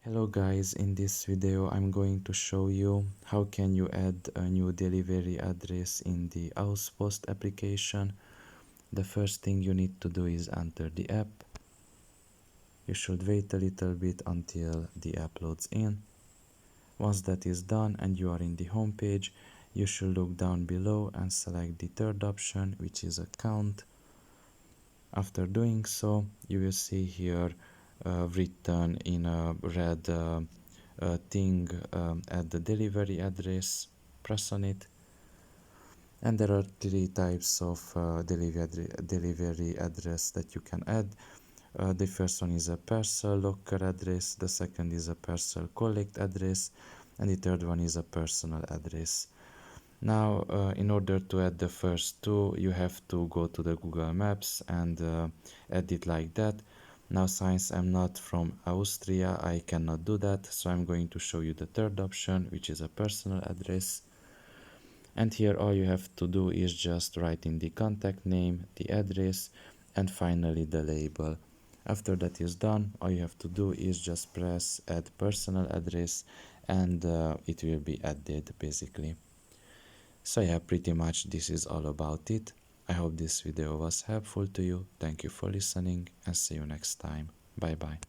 Hello guys, in this video I'm going to show you how can you add a new delivery address in the AusPost application. The first thing you need to do is enter the app. You should wait a little bit until the app loads in. Once that is done and you are in the home page, you should look down below and select the third option, which is account. After doing so, you will see here written in a red thing at the delivery address. Press on it, and there are three types of delivery address that you can add. The first one is a parcel locker address, the second is a parcel collect address, and the third one is a personal address. Now, in order to add the first two, you have to go to the Google Maps and add it like that. Now, since I'm not from Austria, I cannot do that, so I'm going to show you the third option, which is a personal address. And here all you have to do is just write in the contact name, the address, and finally the label. After that is done, all you have to do is just press add personal address, and it will be added basically. So yeah, pretty much this is all about it. I hope this video was helpful to you. Thank you for listening and see you next time. Bye bye.